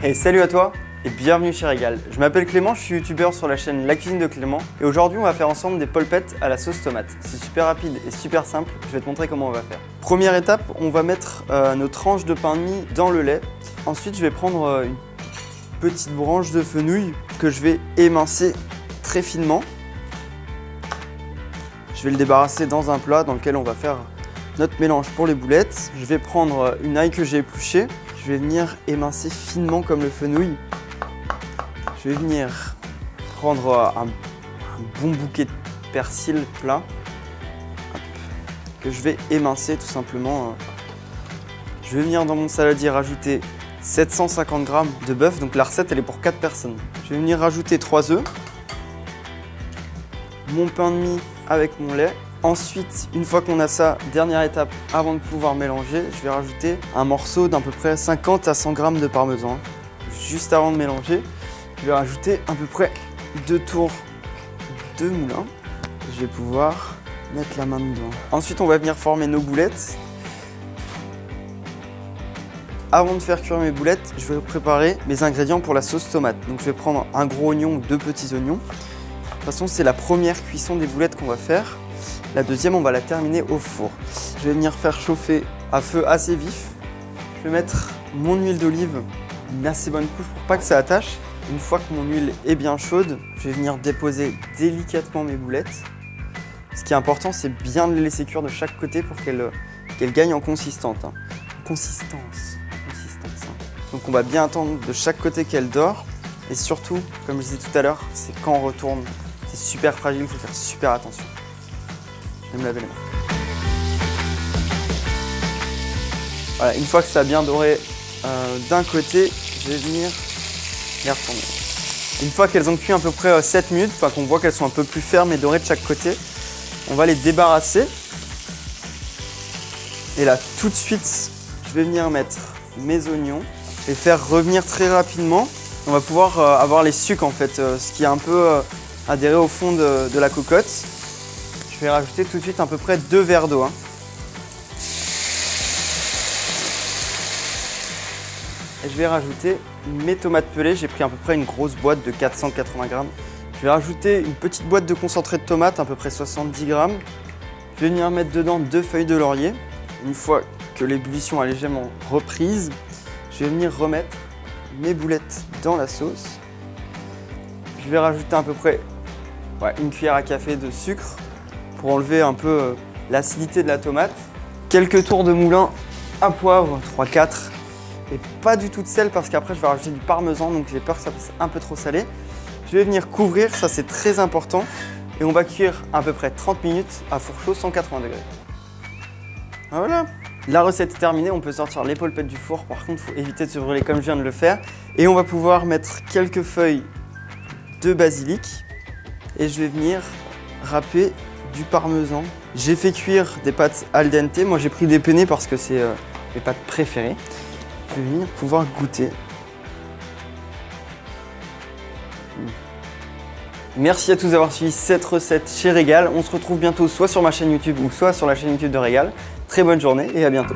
Et salut à toi et bienvenue chez Régal. Je m'appelle Clément, je suis youtubeur sur la chaîne La Cuisine de Clément et aujourd'hui on va faire ensemble des polpettes à la sauce tomate. C'est super rapide et super simple, je vais te montrer comment on va faire. Première étape, on va mettre nos tranches de pain de mie dans le lait. Ensuite je vais prendre une petite branche de fenouil que je vais émincer très finement. Je vais le débarrasser dans un plat dans lequel on va faire notre mélange pour les boulettes. Je vais prendre une ail que j'ai épluchée. Je vais venir émincer finement comme le fenouil. Je vais venir prendre un bon bouquet de persil plat que je vais émincer tout simplement. Je vais venir dans mon saladier rajouter 750 g de bœuf. Donc la recette elle est pour 4 personnes. Je vais venir rajouter 3 œufs, mon pain de mie avec mon lait. Ensuite, une fois qu'on a ça, dernière étape, avant de pouvoir mélanger, je vais rajouter un morceau d'à peu près 50 à 100 g de parmesan. Juste avant de mélanger, je vais rajouter à peu près 2 tours de moulin. Je vais pouvoir mettre la main dedans. Ensuite, on va venir former nos boulettes. Avant de faire cuire mes boulettes, je vais préparer mes ingrédients pour la sauce tomate. Donc je vais prendre un gros oignon ou 2 petits oignons. De toute façon, c'est la première cuisson des boulettes qu'on va faire. La deuxième, on va la terminer au four. Je vais venir faire chauffer à feu assez vif. Je vais mettre mon huile d'olive, une assez bonne couche pour pas que ça attache. Une fois que mon huile est bien chaude, je vais venir déposer délicatement mes boulettes. Ce qui est important, c'est bien de les laisser cuire de chaque côté pour qu'elles gagnent en consistance. Donc on va bien attendre de chaque côté qu'elles dorent. Et surtout, comme je disais tout à l'heure, c'est quand on retourne, c'est super fragile, il faut faire super attention. Je vais me laver les mains. Voilà, une fois que ça a bien doré d'un côté, je vais venir les retourner. Une fois qu'elles ont cuit à peu près 7 minutes, enfin qu'on voit qu'elles sont un peu plus fermes et dorées de chaque côté, on va les débarrasser. Et là, tout de suite, je vais venir mettre mes oignons et faire revenir très rapidement. On va pouvoir avoir les sucs en fait, ce qui est un peu adhéré au fond de la cocotte. Je vais rajouter tout de suite à peu près 2 verres d'eau. Et je vais rajouter mes tomates pelées. J'ai pris à peu près une grosse boîte de 480 g. Je vais rajouter une petite boîte de concentré de tomate, à peu près 70 g. Je vais venir mettre dedans 2 feuilles de laurier. Une fois que l'ébullition est légèrement reprise, je vais venir remettre mes boulettes dans la sauce. Je vais rajouter à peu près une cuillère à café de sucre pour enlever un peu l'acidité de la tomate. Quelques tours de moulin à poivre, 3-4. Et pas du tout de sel parce qu'après je vais rajouter du parmesan, donc j'ai peur que ça fasse un peu trop salé. Je vais venir couvrir, ça c'est très important. Et on va cuire à peu près 30 minutes à four chaud 180 degrés. Voilà. La recette est terminée, on peut sortir les polpettes du four. Par contre, il faut éviter de se brûler comme je viens de le faire. Et on va pouvoir mettre quelques feuilles de basilic. Et je vais venir râper du parmesan. J'ai fait cuire des pâtes al dente. Moi, j'ai pris des penne parce que c'est mes pâtes préférées. Je vais venir pouvoir goûter. Merci à tous d'avoir suivi cette recette chez Régal. On se retrouve bientôt soit sur ma chaîne YouTube ou soit sur la chaîne YouTube de Régal. Très bonne journée et à bientôt.